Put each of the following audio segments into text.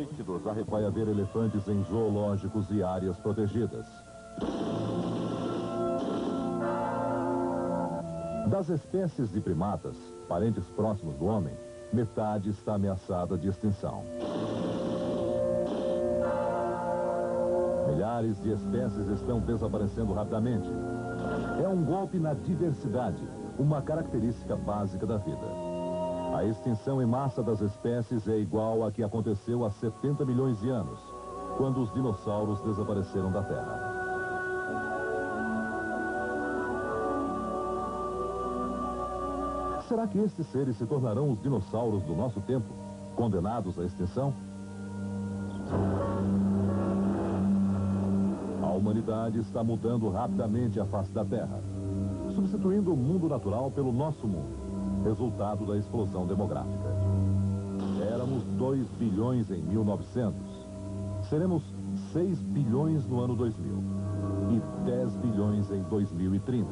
zoonócidos. Vai haver elefantes em zoológicos e áreas protegidas. Das espécies de primatas, parentes próximos do homem, metade está ameaçada de extinção. Milhares de espécies estão desaparecendo rapidamente. É um golpe na diversidade, uma característica básica da vida. A extinção em massa das espécies é igual à que aconteceu há 70 milhões de anos, quando os dinossauros desapareceram da Terra. Será que estes seres se tornarão os dinossauros do nosso tempo, condenados à extinção? A humanidade está mudando rapidamente a face da Terra, substituindo o mundo natural pelo nosso mundo, resultado da explosão demográfica. Éramos 2 bilhões em 1900, seremos 6 bilhões no ano 2000 e 10 bilhões em 2030.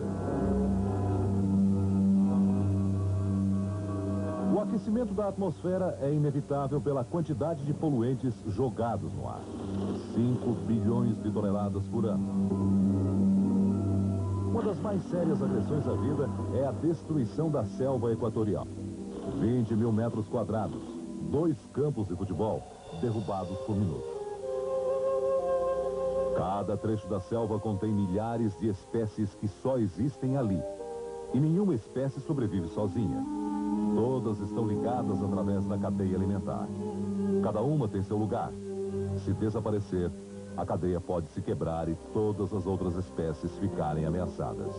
O aquecimento da atmosfera é inevitável pela quantidade de poluentes jogados no ar. 5 bilhões de toneladas por ano. Uma das mais sérias agressões à vida é a destruição da selva equatorial. 20 mil metros quadrados, 2 campos de futebol derrubados por minuto. Cada trecho da selva contém milhares de espécies que só existem ali. E nenhuma espécie sobrevive sozinha. Todas estão ligadas através da cadeia alimentar. Cada uma tem seu lugar. Se desaparecer, a cadeia pode se quebrar e todas as outras espécies ficarem ameaçadas.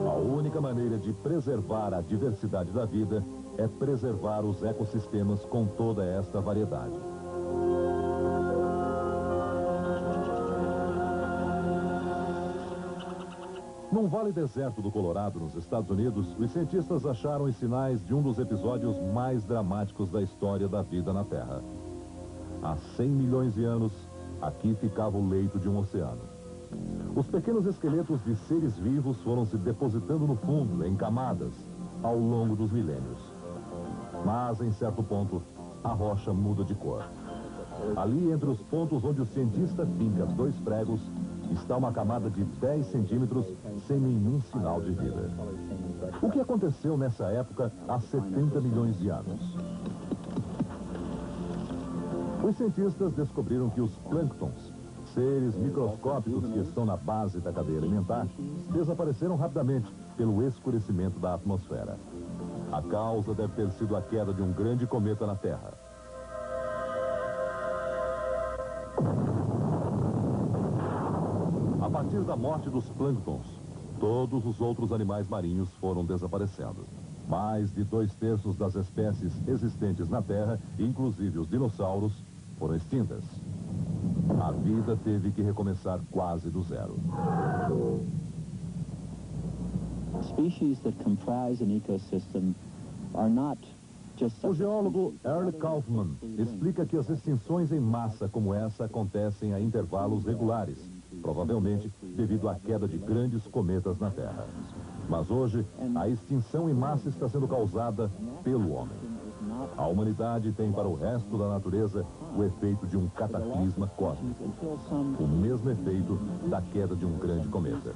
A única maneira de preservar a diversidade da vida é preservar os ecossistemas com toda esta variedade. Num vale deserto do Colorado, nos Estados Unidos, os cientistas acharam os sinais de um dos episódios mais dramáticos da história da vida na Terra. Há 100 milhões de anos, aqui ficava o leito de um oceano. Os pequenos esqueletos de seres vivos foram se depositando no fundo, em camadas, ao longo dos milênios. Mas, em certo ponto, a rocha muda de cor. Ali, entre os pontos onde o cientista finca 2 pregos, está uma camada de 10 centímetros sem nenhum sinal de vida. O que aconteceu nessa época há 70 milhões de anos? Os cientistas descobriram que os plânctons, seres microscópicos que estão na base da cadeia alimentar, desapareceram rapidamente pelo escurecimento da atmosfera. A causa deve ter sido a queda de um grande cometa na Terra. A partir da morte dos plânctons, todos os outros animais marinhos foram desaparecendo. Mais de 2/3 das espécies existentes na Terra, inclusive os dinossauros, foram extintas. A vida teve que recomeçar quase do zero. Species that comprise an ecosystem are not just... O geólogo Earl Kaufman explica que as extinções em massa como essa acontecem a intervalos regulares, provavelmente devido à queda de grandes cometas na Terra. Mas hoje, a extinção em massa está sendo causada pelo homem. A humanidade tem para o resto da natureza o efeito de um cataclisma cósmico. O mesmo efeito da queda de um grande cometa.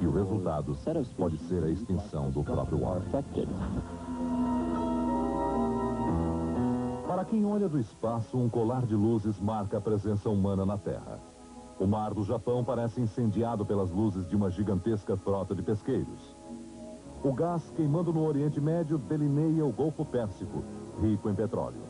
E o resultado pode ser a extinção do próprio homem. Para quem olha do espaço, um colar de luzes marca a presença humana na Terra. O mar do Japão parece incendiado pelas luzes de uma gigantesca frota de pesqueiros. O gás queimando no Oriente Médio delineia o Golfo Pérsico, rico em petróleo.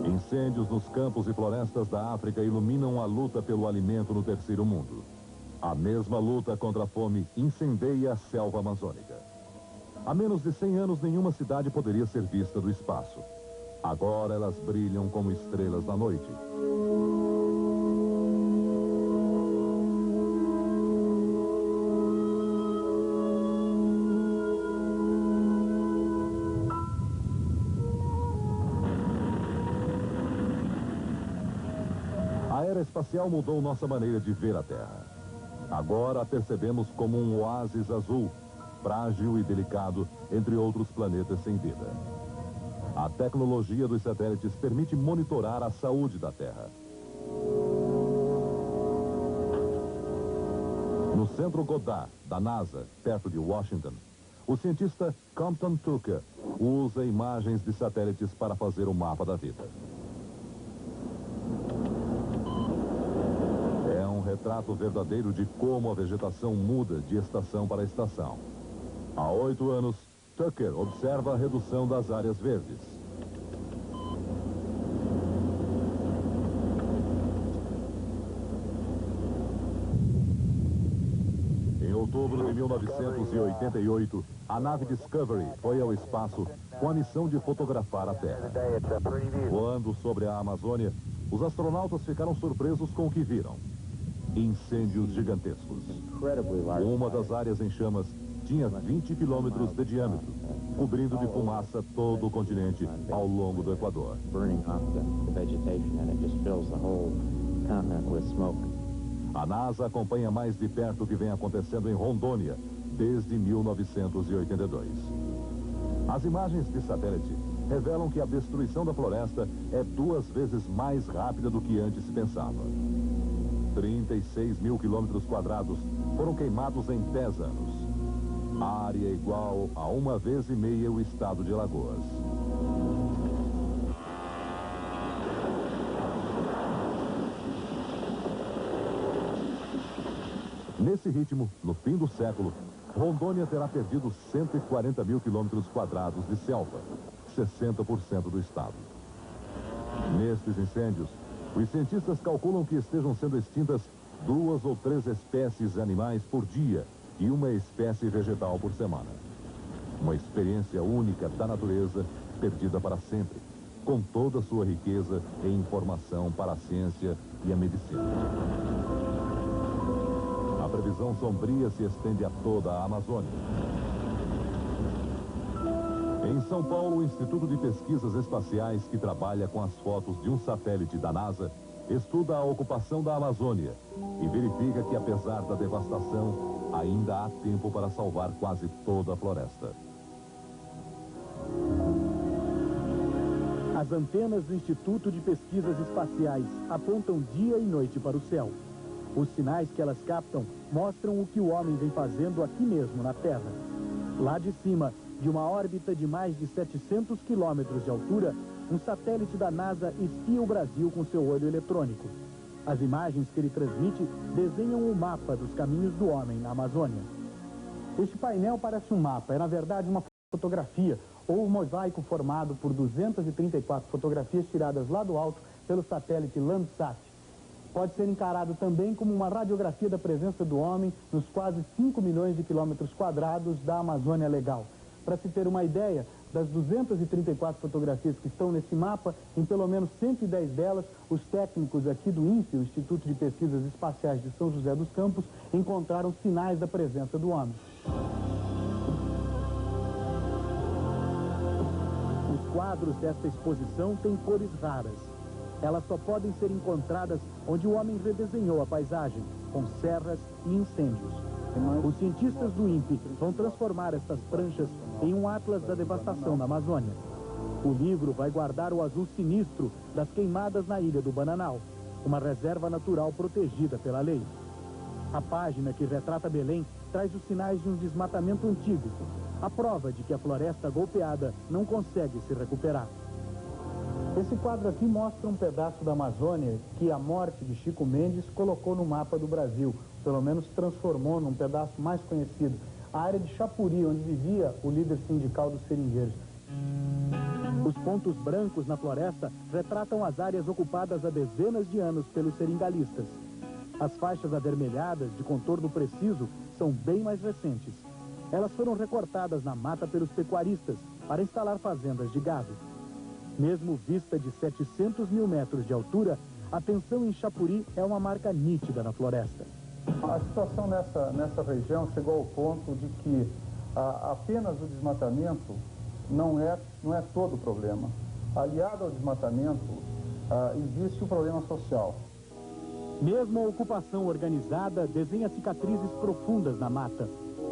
Incêndios nos campos e florestas da África iluminam a luta pelo alimento no terceiro mundo. A mesma luta contra a fome incendeia a selva amazônica. Há menos de 100 anos, nenhuma cidade poderia ser vista do espaço. Agora elas brilham como estrelas na noite. A era espacial mudou nossa maneira de ver a Terra. Agora a percebemos como um oásis azul, frágil e delicado, entre outros planetas sem vida. A tecnologia dos satélites permite monitorar a saúde da Terra. No Centro Goddard, da NASA, perto de Washington, o cientista Compton Tucker usa imagens de satélites para fazer o mapa da vida. É um retrato verdadeiro de como a vegetação muda de estação para estação. Há 8 anos, Tucker observa a redução das áreas verdes. Em outubro de 1988, a nave Discovery foi ao espaço com a missão de fotografar a Terra. Voando sobre a Amazônia, os astronautas ficaram surpresos com o que viram. Incêndios gigantescos. Uma das áreas em chamas tinha 20 quilômetros de diâmetro, cobrindo de fumaça todo o continente ao longo do Equador. A NASA acompanha mais de perto o que vem acontecendo em Rondônia desde 1982. As imagens de satélite revelam que a destruição da floresta é 2 vezes mais rápida do que antes se pensava. 36 mil quilômetros quadrados foram queimados em 10 anos. A área é igual a 1,5 vezes o estado de Alagoas. Nesse ritmo, no fim do século, Rondônia terá perdido 140 mil quilômetros quadrados de selva, 60% do estado. Nestes incêndios, os cientistas calculam que estejam sendo extintas 2 ou 3 espécies animais por dia e uma espécie vegetal por semana. Uma experiência única da natureza, perdida para sempre, com toda a sua riqueza e informação para a ciência e a medicina. A previsão sombria se estende a toda a Amazônia. Em São Paulo, o Instituto de Pesquisas Espaciais, que trabalha com as fotos de um satélite da NASA, estuda a ocupação da Amazônia e verifica que, apesar da devastação, ainda há tempo para salvar quase toda a floresta. As antenas do Instituto de Pesquisas Espaciais apontam dia e noite para o céu. Os sinais que elas captam mostram o que o homem vem fazendo aqui mesmo na Terra. Lá de cima, de uma órbita de mais de 700 quilômetros de altura, um satélite da NASA espia o Brasil com seu olho eletrônico. As imagens que ele transmite desenham o mapa dos caminhos do homem na Amazônia. Este painel parece um mapa, é na verdade uma fotografia ou um mosaico formado por 234 fotografias tiradas lá do alto pelo satélite Landsat. Pode ser encarado também como uma radiografia da presença do homem nos quase 5 milhões de quilômetros quadrados da Amazônia Legal. Para se ter uma ideia, das 234 fotografias que estão nesse mapa, em pelo menos 110 delas, os técnicos aqui do INPE, o Instituto de Pesquisas Espaciais de São José dos Campos, encontraram sinais da presença do homem. Os quadros desta exposição têm cores raras. Elas só podem ser encontradas onde o homem redesenhou a paisagem, com serras e incêndios. Os cientistas do INPE vão transformar estas pranchas em um atlas da devastação na Amazônia. O livro vai guardar o azul sinistro das queimadas na Ilha do Bananal, uma reserva natural protegida pela lei. A página que retrata Belém traz os sinais de um desmatamento antigo, a prova de que a floresta golpeada não consegue se recuperar. Esse quadro aqui mostra um pedaço da Amazônia que a morte de Chico Mendes colocou no mapa do Brasil, pelo menos transformou num pedaço mais conhecido, a área de Chapuri, onde vivia o líder sindical dos seringueiros. Os pontos brancos na floresta retratam as áreas ocupadas há dezenas de anos pelos seringalistas. As faixas avermelhadas, de contorno preciso, são bem mais recentes. Elas foram recortadas na mata pelos pecuaristas para instalar fazendas de gado. Mesmo vista de 700 mil metros de altura, a tensão em Chapuri é uma marca nítida na floresta. A situação nessa região chegou ao ponto de que apenas o desmatamento não é todo o problema. Aliado ao desmatamento, existe o problema social. Mesmo a ocupação organizada desenha cicatrizes profundas na mata.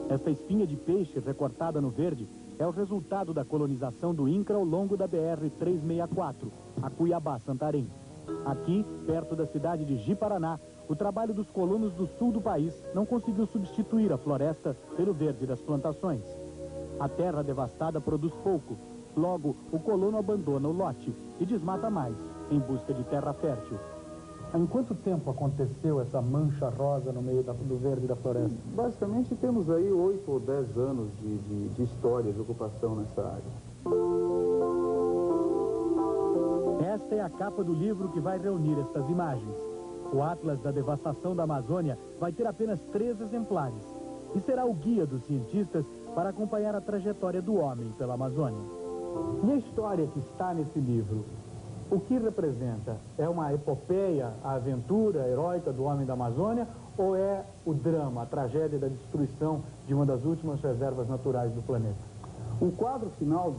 Esta espinha de peixe recortada no verde é o resultado da colonização do INCRA ao longo da BR-364, a Cuiabá-Santarém. Aqui, perto da cidade de Ji-Paraná, o trabalho dos colonos do sul do país não conseguiu substituir a floresta pelo verde das plantações. A terra devastada produz pouco, logo o colono abandona o lote e desmata mais, em busca de terra fértil. Em quanto tempo aconteceu essa mancha rosa no meio do verde da floresta? Basicamente temos aí 8 ou 10 anos de história de ocupação nessa área. Esta é a capa do livro que vai reunir estas imagens. O Atlas da Devastação da Amazônia vai ter apenas 3 exemplares e será o guia dos cientistas para acompanhar a trajetória do homem pela Amazônia. E a história que está nesse livro, o que representa? É uma epopeia, a aventura heróica do homem da Amazônia, ou é o drama, a tragédia da destruição de uma das últimas reservas naturais do planeta? O quadro final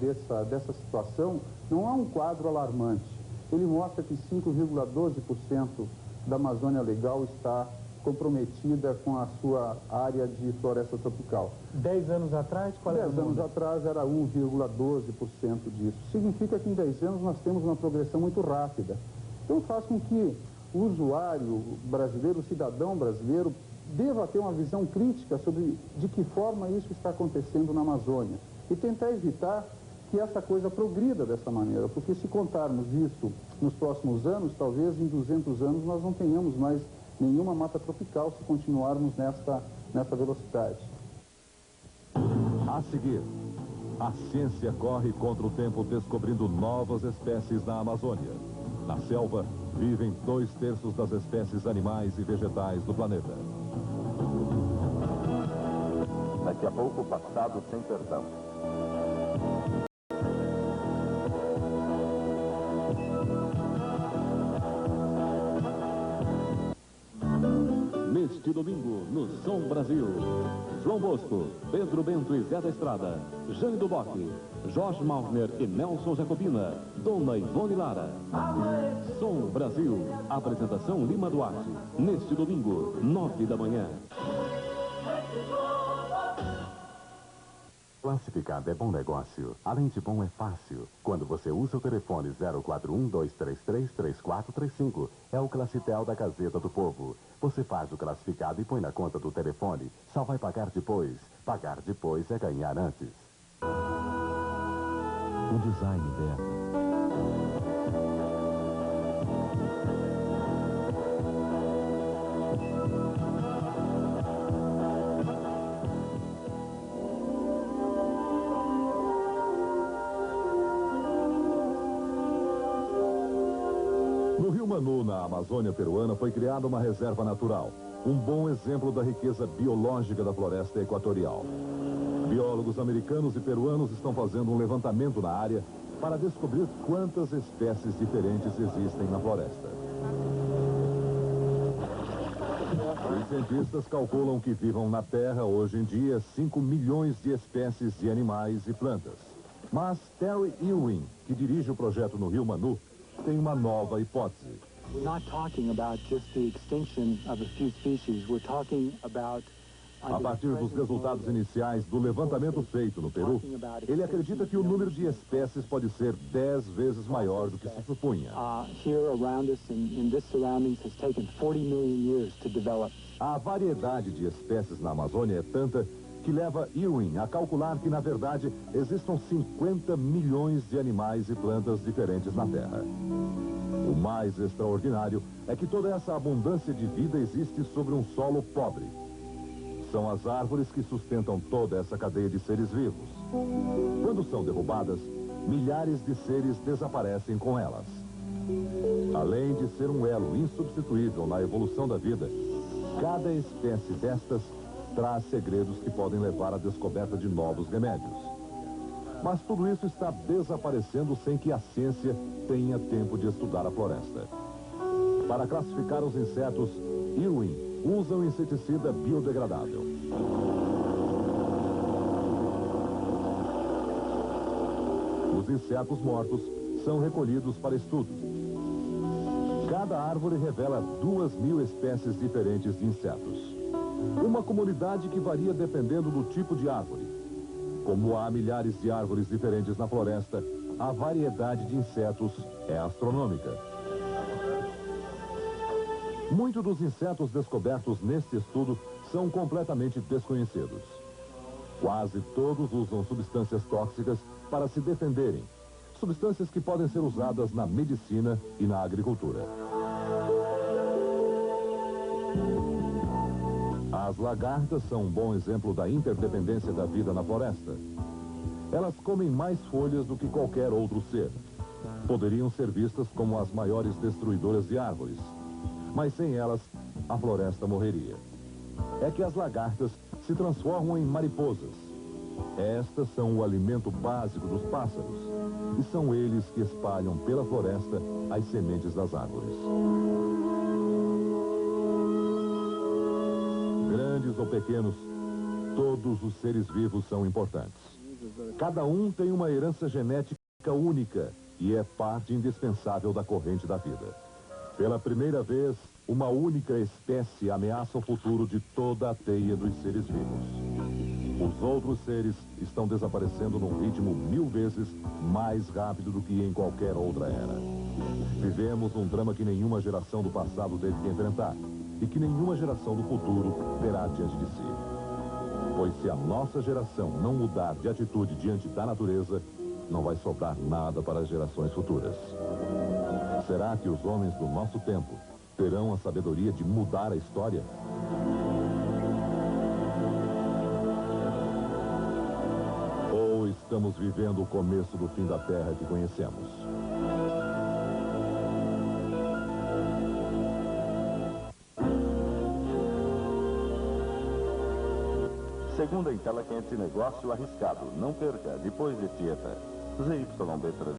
dessa situação não é um quadro alarmante. Ele mostra que 5,12% da Amazônia legal está comprometida com a sua área de floresta tropical. 10 anos atrás, qual era o 10 anos número? atrás era 1,12% disso. Significa que em 10 anos nós temos uma progressão muito rápida. Então faz com que o usuário brasileiro, o cidadão brasileiro, deva ter uma visão crítica sobre de que forma isso está acontecendo na Amazônia e tentar evitar que essa coisa progrida dessa maneira, porque se contarmos isso nos próximos anos, talvez em 200 anos nós não tenhamos mais nenhuma mata tropical se continuarmos nessa velocidade. A seguir, a ciência corre contra o tempo descobrindo novas espécies na Amazônia. Na selva, vivem 2/3 das espécies animais e vegetais do planeta. Daqui a pouco, Passado Sem Perdão. Neste domingo, no Som Brasil, João Bosco, Pedro Bento e Zé da Estrada, Jane do Boque, Jorge Malvner e Nelson Jacobina, Dona Ivone Lara. Som Brasil, apresentação Lima Duarte, neste domingo, 9 da manhã. Classificado é bom negócio. Além de bom, é fácil. Quando você usa o telefone 041-233-3435, é o Classitel da Gazeta do Povo. Você faz o classificado e põe na conta do telefone. Só vai pagar depois. Pagar depois é ganhar antes. O design dela. No Rio Manu, na Amazônia peruana, foi criada uma reserva natural. Um bom exemplo da riqueza biológica da floresta equatorial. Biólogos americanos e peruanos estão fazendo um levantamento na área para descobrir quantas espécies diferentes existem na floresta. Os cientistas calculam que vivam na Terra hoje em dia 5 milhões de espécies de animais e plantas. Mas Terry Ewing, que dirige o projeto no Rio Manu, tem uma nova hipótese. A partir dos resultados iniciais do levantamento feito no Peru, ele acredita que o número de espécies pode ser 10 vezes maior do que se supunha. A variedade de espécies na Amazônia é tanta que leva Ewing a calcular que, na verdade, existam 50 milhões de animais e plantas diferentes na Terra. O mais extraordinário é que toda essa abundância de vida existe sobre um solo pobre. São as árvores que sustentam toda essa cadeia de seres vivos. Quando são derrubadas, milhares de seres desaparecem com elas. Além de ser um elo insubstituível na evolução da vida, cada espécie destas traz segredos que podem levar à descoberta de novos remédios. Mas tudo isso está desaparecendo sem que a ciência tenha tempo de estudar a floresta. Para classificar os insetos, Ewing usa um inseticida biodegradável. Os insetos mortos são recolhidos para estudo. Cada árvore revela 2.000 espécies diferentes de insetos. Uma comunidade que varia dependendo do tipo de árvore. Como há milhares de árvores diferentes na floresta, a variedade de insetos é astronômica. Muitos dos insetos descobertos neste estudo são completamente desconhecidos. Quase todos usam substâncias tóxicas para se defenderem. Substâncias que podem ser usadas na medicina e na agricultura. As lagartas são um bom exemplo da interdependência da vida na floresta. Elas comem mais folhas do que qualquer outro ser. Poderiam ser vistas como as maiores destruidoras de árvores. Mas sem elas, a floresta morreria. É que as lagartas se transformam em mariposas. Estas são o alimento básico dos pássaros. E são eles que espalham pela floresta as sementes das árvores. Grandes ou pequenos, todos os seres vivos são importantes. Cada um tem uma herança genética única e é parte indispensável da corrente da vida. Pela primeira vez, uma única espécie ameaça o futuro de toda a teia dos seres vivos. Os outros seres estão desaparecendo num ritmo 1000 vezes mais rápido do que em qualquer outra era. Vivemos um drama que nenhuma geração do passado teve que enfrentar e que nenhuma geração do futuro terá diante de si. Pois se a nossa geração não mudar de atitude diante da natureza, não vai sobrar nada para as gerações futuras. Será que os homens do nosso tempo terão a sabedoria de mudar a história? Ou estamos vivendo o começo do fim da Terra que conhecemos? Segunda em Tela Quente, negócio arriscado. Não perca, depois de Tieta. ZYB3.